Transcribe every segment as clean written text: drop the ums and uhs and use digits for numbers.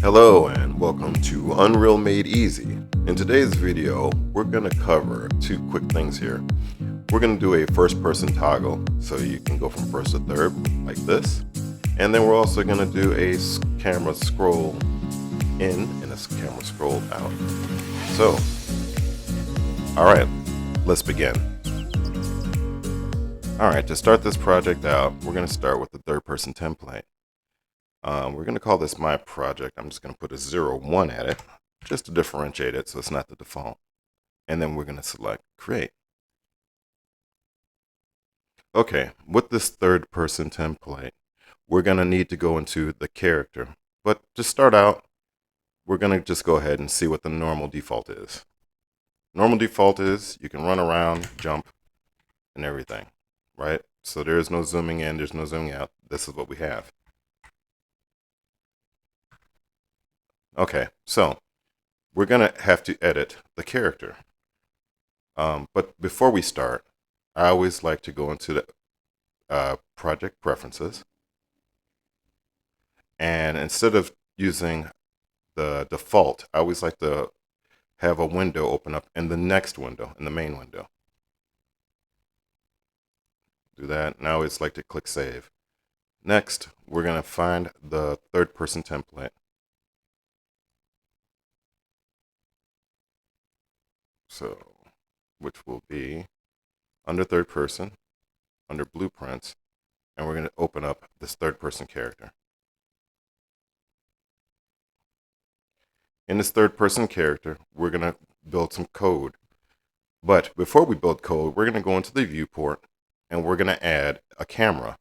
Hello and welcome to Unreal Made Easy. In today's video, we're going to cover two quick things here. We're going to do a first person toggle so you can go from first to third like this. And then we're also going to do a camera scroll in and a camera scroll out. So, alright, let's begin. Alright, to start this project out, we're going to start with the third person template. We're going to call this my project. I'm just going to put a 0, 1 at it just to differentiate it so it's not the default. And then we're going to select create. Okay, with this third person template, we're going to need to go into the character. But to start out, we're going to just go ahead and see what the normal default is. Normal default is you can run around, jump, and everything, right? So there is no zooming in, there's no zooming out. This is what we have. Okay, so we're going to have to edit the character. But before we start, I always like to go into the project preferences. And instead of using the default, I always like to have a window open up in the next window, in the main window. Do that. Now it's like to click save. Next, we're going to find the third person template. So, which will be under third person, under blueprints, and we're going to open up this third person character. In this third person character, we're going to build some code. But before we build code, we're going to go into the viewport and we're going to add a camera.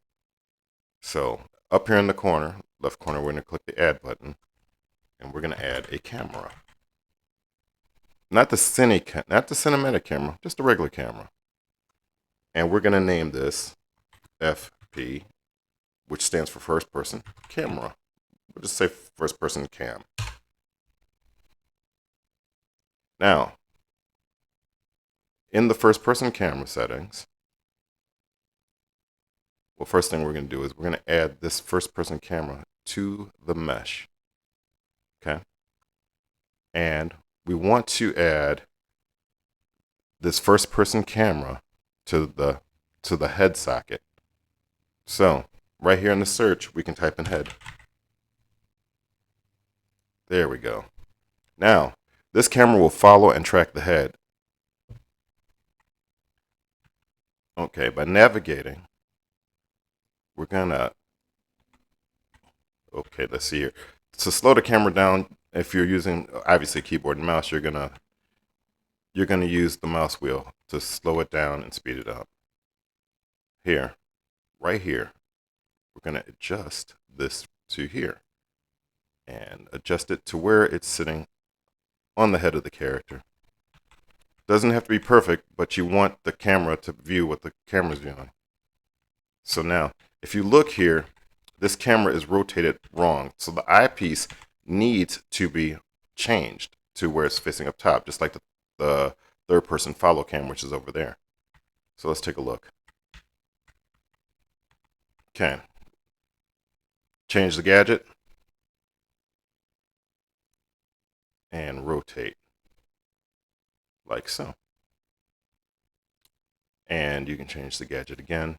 So up here in the corner, left corner, we're going to click the add button and we're going to add a camera. Not the cinematic camera, just a regular camera. And we're going to name this FP, which stands for first person camera. We'll just say first person cam. Now, in the first person camera settings, well, first thing we're going to do is we're going to add this first person camera to the mesh. Okay. And we want to add this first person camera to the head socket. So right here in the search, we can type in head. There we go. Now, this camera will follow and track the head. Okay, by navigating, we're gonna, okay, let's see here. To slow the camera down, if you're using obviously keyboard and mouse, you're gonna use the mouse wheel to slow it down and speed it up. Here, right here, we're gonna adjust this to here and adjust it to where it's sitting on the head of the character. Doesn't have to be perfect, but you want the camera to view what the camera's viewing. So now, if you look here, this camera is rotated wrong. So the eyepiece needs to be changed to where it's facing up top, just like the third person follow cam, which is over there. So let's take a look. Okay. Change the gadget and rotate like so. And you can change the gadget again.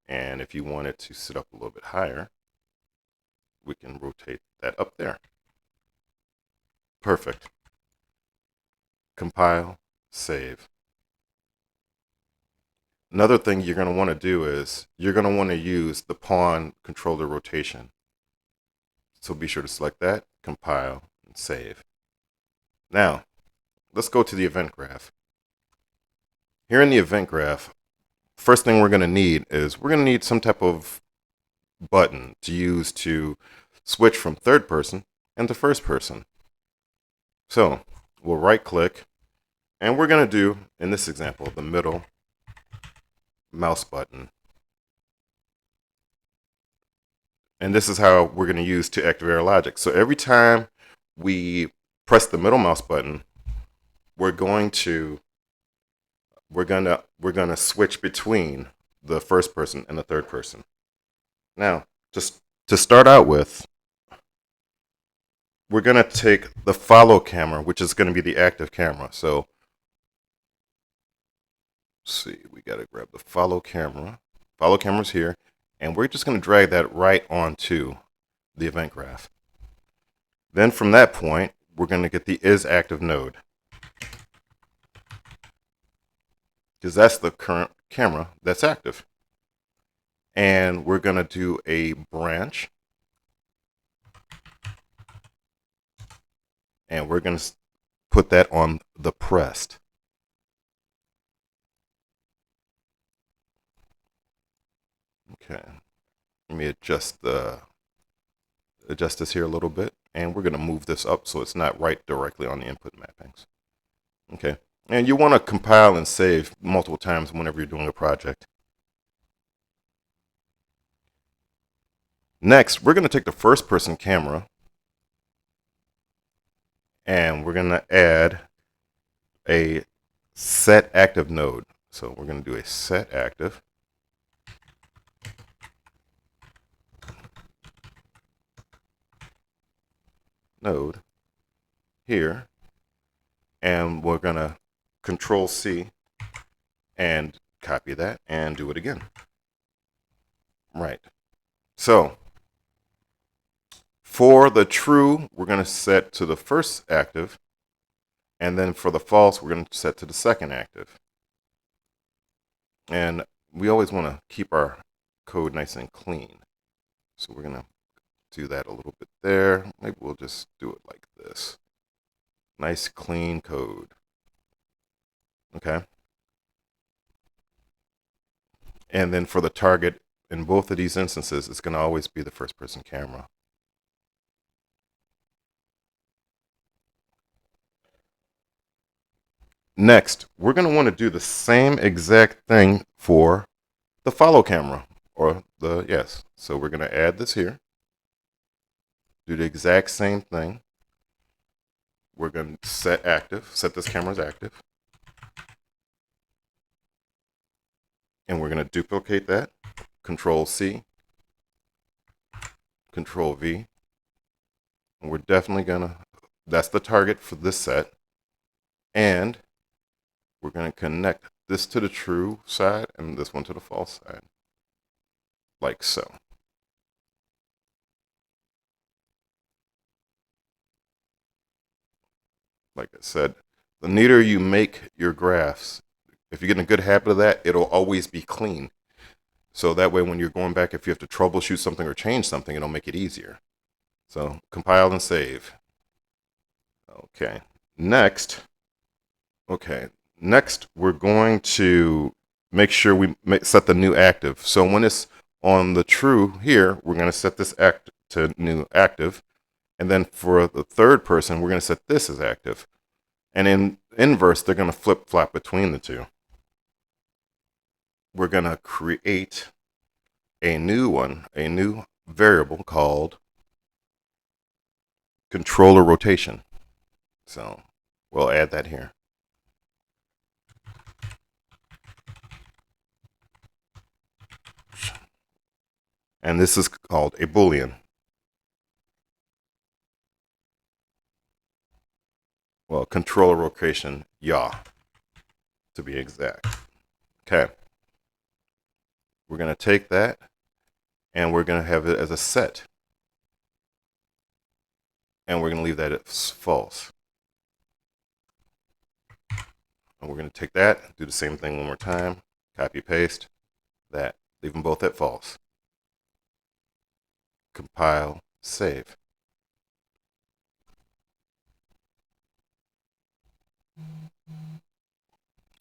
And if you want it to sit up a little bit higher, we can rotate that up there. Perfect. Compile, save. Another thing you're going to want to do is you're going to want to use the pawn controller rotation. So be sure to select that, compile, and save. Now, let's go to the event graph. Here in the event graph, first thing we're going to need is we're going to need some type of button to use to switch from third person into first person. So we'll right click and we're going to do, in this example, the middle mouse button. And this is how we're going to use to activate our logic. So every time we press the middle mouse button, we're going to switch between the first person and the third person. Now, just to start out with, we're going to take the follow camera, which is going to be the active camera. So let's see, we got to grab the follow camera. Follow camera's here, and we're just going to drag that right onto the event graph. Then from that point, we're going to get the is active node, because that's the current camera that's active. And we're going to do a branch, and we're going to put that on the pressed. Okay, let me adjust this here a little bit, and we're going to move this up so it's not right directly on the input mappings. Okay, and you want to compile and save multiple times whenever you're doing a project. Next, we're going to take the first person camera, and we're going to add a set active node. So we're going to do a set active. Node here, and we're going to Control C and copy that and do it again. Right. So for the true, we're going to set to the first active, and then for the false, we're going to set to the second active. And we always want to keep our code nice and clean. So we're going to do that a little bit there. Maybe we'll just do it like this. Nice clean code. Okay. And then for the target in both of these instances, it's going to always be the first person camera. Next, we're going to want to do the same exact thing for the follow camera, or the, yes. So we're going to add this here. Do the exact same thing. We're going to set active, set this camera as active. And we're going to duplicate that. Control C, Control V. And we're definitely going to, that's the target for this set. And we're going to connect this to the true side and this one to the false side, like so. Like I said, the neater you make your graphs, if you get in a good habit of that, it'll always be clean. So that way when you're going back, if you have to troubleshoot something or change something, it'll make it easier. So compile and save. Okay, next we're going to make sure we set the new active. So when it's on the true here, we're going to set this act to new active. And then for the third person, we're going to set this as active. And in inverse, they're going to flip-flop between the two. We're going to create a new one, a new variable called controller rotation. So we'll add that here. And this is called a Boolean. Well, controller rotation, yaw, to be exact. Okay. We're going to take that, and we're going to have it as a set. And we're going to leave that as false. And we're going to take that, do the same thing one more time, copy, paste that, leave them both at false. Compile, save.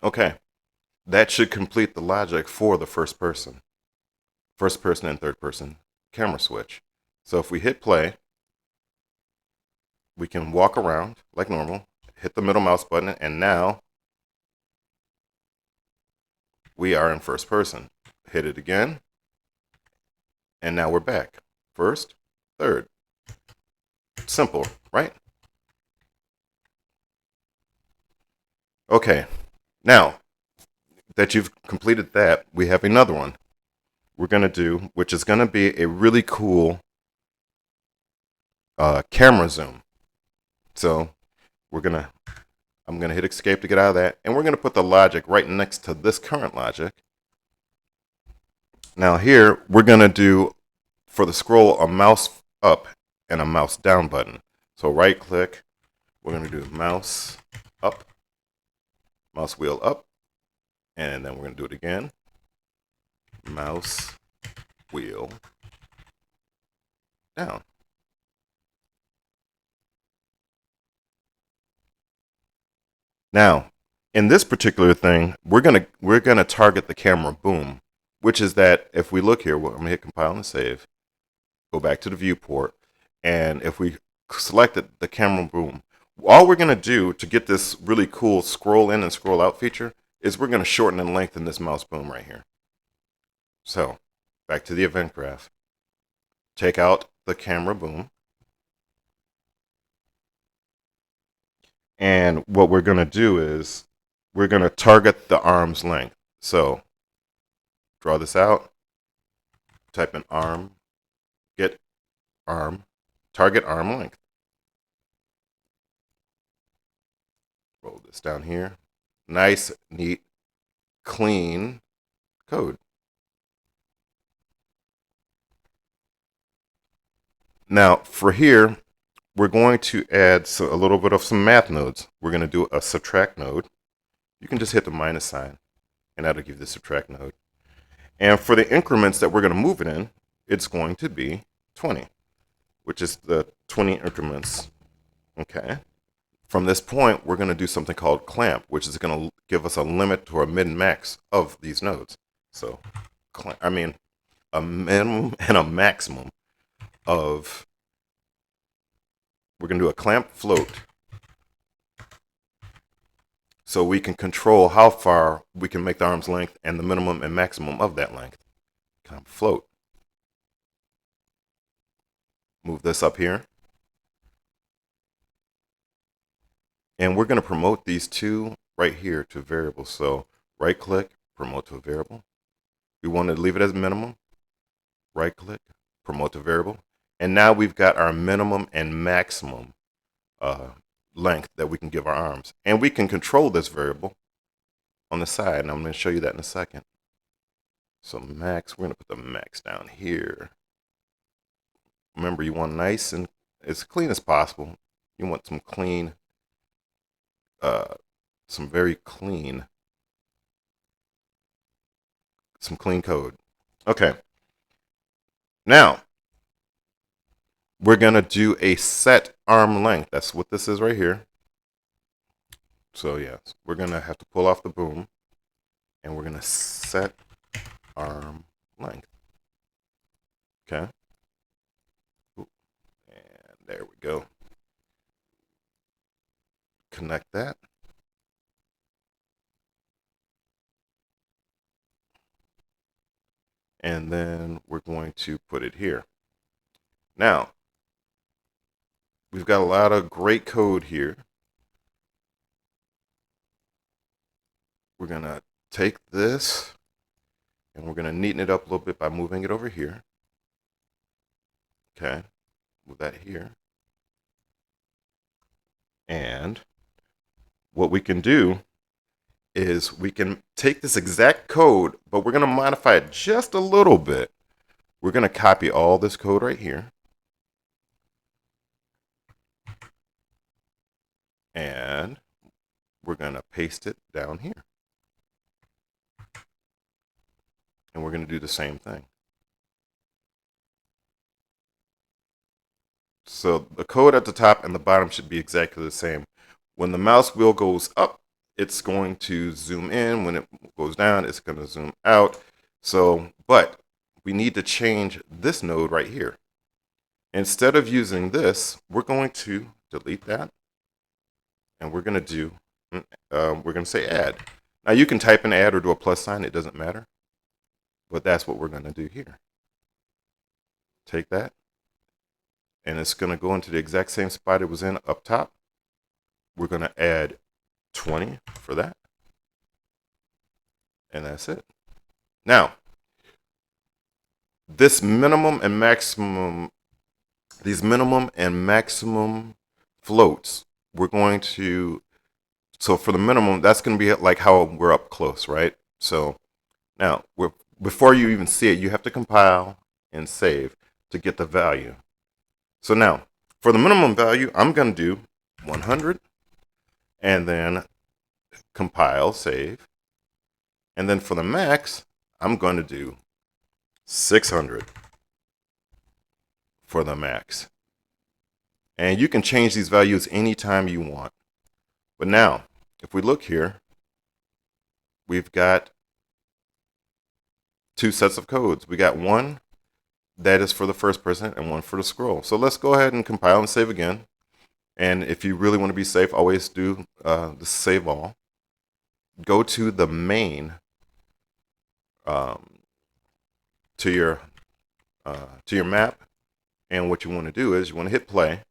Okay, that should complete the logic for the first person and third person camera switch. So if we hit play, we can walk around like normal, hit the middle mouse button, and now we are in first person. Hit it again, and now we're back. First, third. Simple, right? Okay, now that you've completed that, we have another one we're going to do, which is going to be a really cool camera zoom. So I'm gonna hit escape to get out of that, and we're gonna put the logic right next to this current logic. Now here, we're gonna do, for the scroll, a mouse up and a mouse down button. So right click, we're gonna do mouse up, mouse wheel up, and then we're gonna do it again, mouse wheel down. Now, in this particular thing, we're gonna target the camera boom, which is that if we look here, I'm gonna hit compile and save, go back to the viewport, and if we selected the camera boom, all we're gonna do to get this really cool scroll in and scroll out feature is we're gonna shorten and lengthen this mouse boom right here. So, back to the event graph, take out the camera boom, and what we're gonna do is we're gonna target the arm's length. So, draw this out, type in arm, get arm, target arm length. Roll this down here. Nice, neat, clean code. Now, for here, we're going to add a little bit of some math nodes. We're going to do a subtract node. You can just hit the minus sign, and that'll give you the subtract node. And for the increments that we're going to move it in, it's going to be 20, which is the 20 increments. Okay. From this point, we're going to do something called clamp, which is going to give us a limit to a min max of these nodes. So, a minimum and a maximum of, we're going to do a clamp float so we can control how far we can make the arm's length and the minimum and maximum of that length. Clamp float. Move this up here. And we're going to promote these two right here to variables. So right click, promote to a variable. We want to leave it as minimum. Right click, promote to variable. And now we've got our minimum and maximum length that we can give our arms. And we can control this variable on the side. And I'm going to show you that in a second. So max, we're going to put the max down here. Remember, you want nice and as clean as possible. You want some clean, some clean code. Okay. Now, we're going to do a set arm length. That's what this is right here. So yes, we're going to have to pull off the boom, and we're going to set arm length. Okay. And there we go. Connect that. And then we're going to put it here. Now, we've got a lot of great code here. We're going to take this and we're going to neaten it up a little bit by moving it over here. Okay, move that here. And what we can do is we can take this exact code, but we're going to modify it just a little bit. We're going to copy all this code right here. And we're going to paste it down here. And we're going to do the same thing. So the code at the top and the bottom should be exactly the same. When the mouse wheel goes up, it's going to zoom in. When it goes down, it's going to zoom out. So, but we need to change this node right here. Instead of using this, we're going to delete that. And we're going to do, we're going to say add. Now you can type in add or do a plus sign. It doesn't matter. But that's what we're going to do here. Take that. And it's going to go into the exact same spot it was in up top. We're going to add 20 for that. And that's it. Now, this minimum and maximum, these minimum and maximum floats we're going to, so for the minimum, that's going to be like how we're up close, right? So now, before you even see it, you have to compile and save to get the value. So now, for the minimum value, I'm going to do 100, and then compile, save. And then for the max, I'm going to do 600 for the max. And you can change these values anytime you want. But now, if we look here, we've got two sets of codes. We got one that is for the first person and one for the scroll. So let's go ahead and compile and save again. And if you really want to be safe, always do the save all. Go to the main, to your map, and what you want to do is you want to hit play,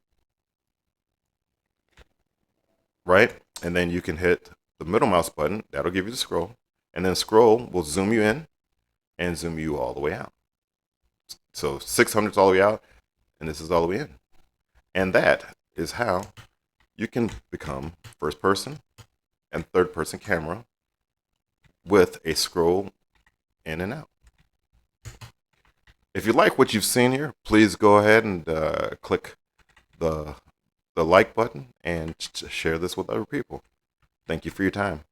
right? And then you can hit the middle mouse button. That'll give you the scroll, and then scroll will zoom you in and zoom you all the way out. So 600 is all the way out, and this is all the way in. And that is how you can become first person and third person camera with a scroll in and out. If you like what you've seen here, please go ahead and click the like button and share this with other people. Thank you for your time.